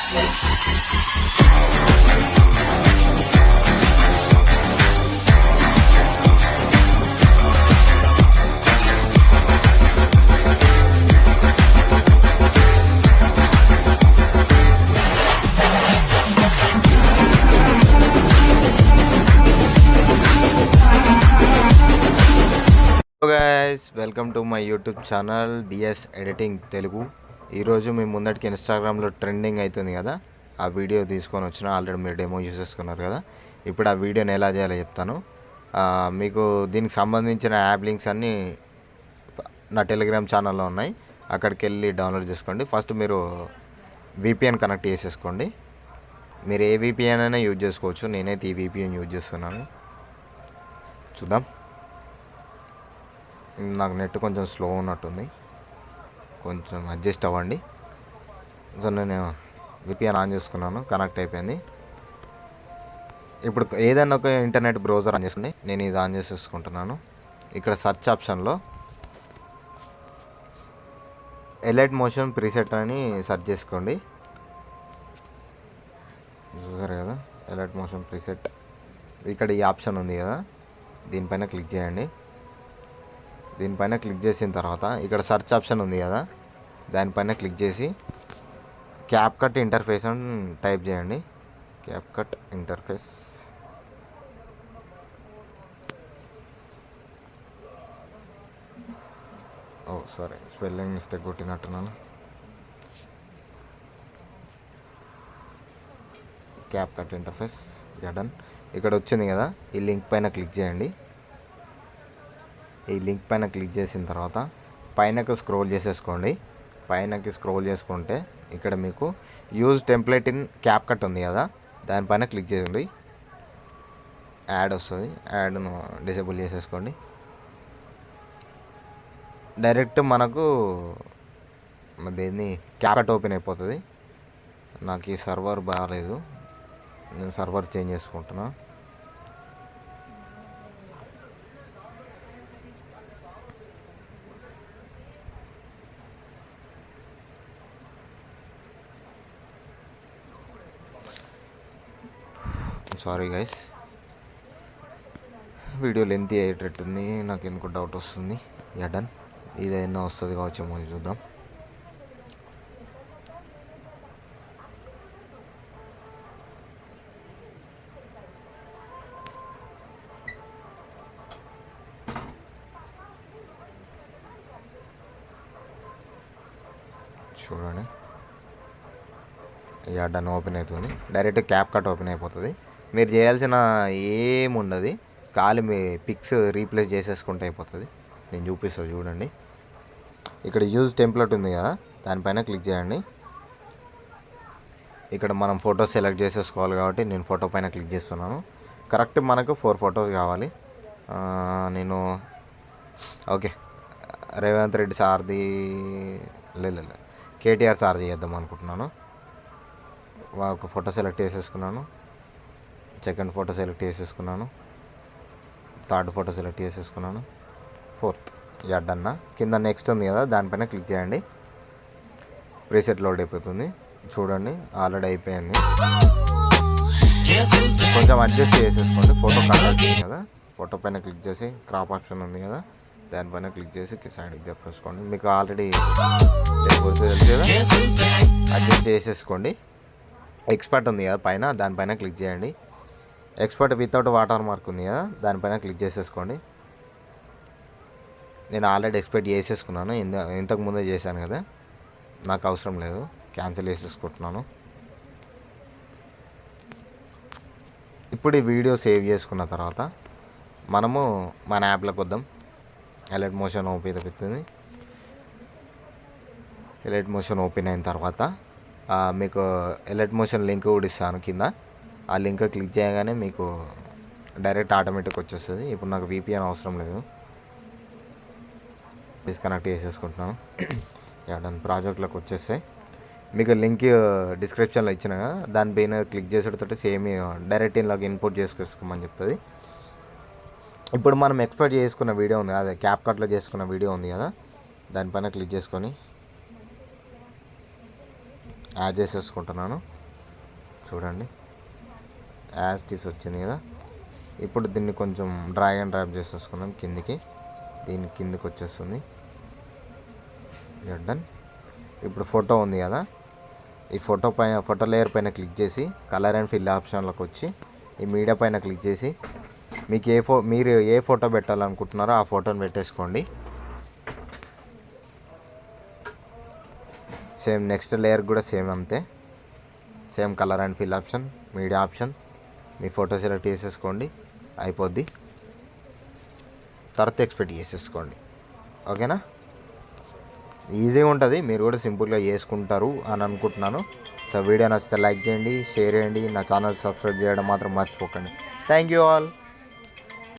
Guys welcome to my YouTube channel DS editing Telugu. ఈరోజు మీ ముందటికి ఇన్స్టాగ్రామ్లో ట్రెండింగ్ అవుతుంది కదా, ఆ వీడియో తీసుకొని వచ్చిన. ఆల్రెడీ మీరు డెమో చూసేసుకున్నారు కదా. ఇప్పుడు ఆ వీడియోని ఎలా చేయాలో చెప్తాను. మీకు దీనికి సంబంధించిన యాప్ లింక్స్ అన్నీ నా టెలిగ్రామ్ ఛానల్లో ఉన్నాయి, అక్కడికి వెళ్ళి డౌన్లోడ్ చేసుకోండి. ఫస్ట్ మీరు విపిఎన్ కనెక్ట్ చేసేసుకోండి. మీరు ఏ విపిఎన్ అయినా యూజ్ చేసుకోవచ్చు. నేనైతే ఈ విపిఎన్ యూజ్ చేస్తున్నాను. చూద్దాం. నాకు నెట్ కొంచెం స్లో ఉన్నట్టుంది, కొంచెం అడ్జస్ట్ అవ్వండి. సో నేను విపిఎన్ ఆన్ చేసుకున్నాను, కనెక్ట్ అయిపోయింది. ఇప్పుడు ఏదైనా ఒక ఇంటర్నెట్ బ్రౌజర్ ఆన్ చేసుకోండి. నేను ఇది ఆన్ చేసేసుకుంటున్నాను. ఇక్కడ సెర్చ్ ఆప్షన్లో ఎలైట్ మోషన్ ప్రీసెట్ అని సెర్చ్ చేసుకోండి. చూసారు కదా, ఎలైట్ మోషన్ ప్రీసెట్. ఇక్కడ ఈ ఆప్షన్ ఉంది కదా, దీనిపైన క్లిక్ చేయండి. దీనిపైన క్లిక్ చేసిన తర్వాత ఇక్కడ సెర్చ్ ఆప్షన్ ఉంది కదా, దానిపైన క్లిక్ చేసి క్యాప్కట్ ఇంటర్ఫేస్ అని టైప్ చేయండి. CapCut interface. Sorry, spelling mistake కొట్టినట్టున్నాను. CapCut interface done. ఇక్కడ వచ్చింది కదా, ఈ లింక్ పైన క్లిక్ చేయండి. ఈ లింక్ పైన క్లిక్ చేసిన తర్వాత పైనకి స్క్రోల్ చేసేసుకోండి. పైనకి స్క్రోల్ చేసుకుంటే ఇక్కడ మీకు యూజ్ టెంప్లెట్ ఇన్ క్యాప్కట్ ఉంది కదా, దానిపైన క్లిక్ చేయండి. యాడ్ వస్తుంది, యాడ్ను డిసేబుల్ చేసేసుకోండి. డైరెక్ట్ మనకు దీన్ని క్యాప్కట్ ఓపెన్ అయిపోతుంది. నాకు ఈ సర్వర్ బాగాలేదు, నేను సర్వర్ చేంజ్ చేసుకుంటున్నా. సారీ గైస్, వీడియో లెంతీ అయ్యేటట్టుంది, నాకు ఎందుకు డౌట్ వస్తుంది. డన్. ఇదైనా వస్తుంది కావచ్చేమో, చూద్దాం. చూడండి, డన్ ఓపెన్ అవుతుంది. డైరెక్ట్ క్యాప్కట్ ఓపెన్ అయిపోతుంది. మీరు చేయాల్సిన ఏముండదు, ఖాళీ మీ పిక్స్ రీప్లేస్ చేసేసుకుంటే అయిపోతుంది. నేను చూపిస్తాను చూడండి. ఇక్కడ యూజ్ టెంప్లెట్ ఉంది కదా, దానిపైన క్లిక్ చేయండి. ఇక్కడ మనం ఫోటో సెలెక్ట్ చేసేసుకోవాలి కాబట్టి నేను ఫోటో పైన క్లిక్ చేస్తున్నాను. కరెక్ట్ మనకు 4 ఫొటోస్ కావాలి. నేను ఓకే, రేవంత్ రెడ్డి సార్ది లేదు, కేటీఆర్ సార్ది చేద్దాం అనుకుంటున్నాను. ఒక ఫోటో సెలెక్ట్ చేసేసుకున్నాను. సెకండ్ ఫోటో సెలెక్ట్ చేసేసుకున్నాను. థర్డ్ ఫోటో సెలెక్ట్ చేసేసుకున్నాను. Fourth done. కింద నెక్స్ట్ ఉంది కదా, దానిపైన క్లిక్ చేయండి. ప్రీసెట్ లోడ్ అయిపోతుంది. చూడండి, ఆల్రెడీ అయిపోయింది. కొంచెం అడ్జస్ట్ చేసేసుకోండి. ఫోటో కలర్ కదా, ఫోటో పైన క్లిక్ చేసి క్రాప్ ఆప్షన్ ఉంది కదా, దానిపైన క్లిక్ చేసి సైడ్కి చెప్పేసుకోండి. మీకు ఆల్రెడీ తెలుసు కదా, అడ్జస్ట్ చేసేసుకోండి. ఎక్స్పర్ట్ ఉంది కదా పైన, దానిపైన క్లిక్ చేయండి. ఎక్స్పర్ట్ వితౌట్ వాటర్ మార్క్ ఉంది కదా, దానిపైన క్లిక్ చేసేసుకోండి. నేను ఆల్రెడీ ఎక్స్పెక్ట్ చేసేసుకున్నాను, ఇంతకు ముందే చేశాను కదా, నాకు అవసరం లేదు, క్యాన్సిల్ చేసేసుకుంటున్నాను. ఇప్పుడు ఈ వీడియో సేవ్ చేసుకున్న తర్వాత మనము మన యాప్లోకి వద్దాం. ఎలైట్ మోషన్ ఓపెన్ అవుతుంది. ఎలైట్ మోషన్ ఓపెన్ అయిన తర్వాత మీకు ఎలైట్ మోషన్ లింక్ కూడా ఇస్తాను కింద. ఆ లింక్ క్లిక్ చేయగానే మీకు డైరెక్ట్ ఆటోమేటిక్ వచ్చేస్తుంది. ఇప్పుడు నాకు విపిఎన్ అవసరం లేదు, డిస్కనెక్ట్ చేసేసుకుంటున్నాను. డన్. ప్రాజెక్ట్లోకి వచ్చేస్తే మీకు లింక్ డిస్క్రిప్షన్లో ఇచ్చిన దానిపైన క్లిక్ చేసేటతో సేమ్ డైరెక్ట్ ఇన్లోకి ఇన్పుట్ చేసుకోమని చెప్తుంది. ఇప్పుడు మనం ఎక్స్పోర్ట్ చేసుకున్న వీడియో ఉంది, అదే క్యాప్కట్లో చేసుకున్న వీడియో ఉంది కదా, దానిపైన క్లిక్ చేసుకొని యాడ్ చేసేసుకుంటున్నాను. చూడండి యాజ్ టీస్ వచ్చింది కదా. ఇప్పుడు దీన్ని కొంచెం డ్రాగ్ అండ్ డ్రాప్ చేసేసుకుందాం కిందికి. దీని కిందికి వచ్చేస్తుంది. డన్. ఇప్పుడు ఫోటో ఉంది కదా, ఈ ఫోటో లేయర్ పైన క్లిక్ చేసి కలర్ అండ్ ఫిల్ ఆప్షన్లోకి వచ్చి ఈ మీడియా పైన క్లిక్ చేసి మీకు మీరు ఏ ఫోటో పెట్టాలనుకుంటున్నారో ఆ ఫోటోని పెట్టేసుకోండి. సేమ్ నెక్స్ట్ లేయర్ కూడా సేమ్ అంతే. Same colour and fill option, media option, me photo select చేసేసుకోండి, అయిపోద్ది. తర్వాత ఎక్స్పెక్ట్ చేసేసుకోండి. ఓకేనా, ఈజీగా ఉంటుంది, మీరు కూడా సింపుల్గా చేసుకుంటారు అని అనుకుంటున్నాను. సో వీడియో నచ్చితే లైక్ చేయండి, షేర్ చేయండి, నా ఛానల్ సబ్స్క్రైబ్ చేయడం మాత్రం మర్చిపోకండి. Thank you all.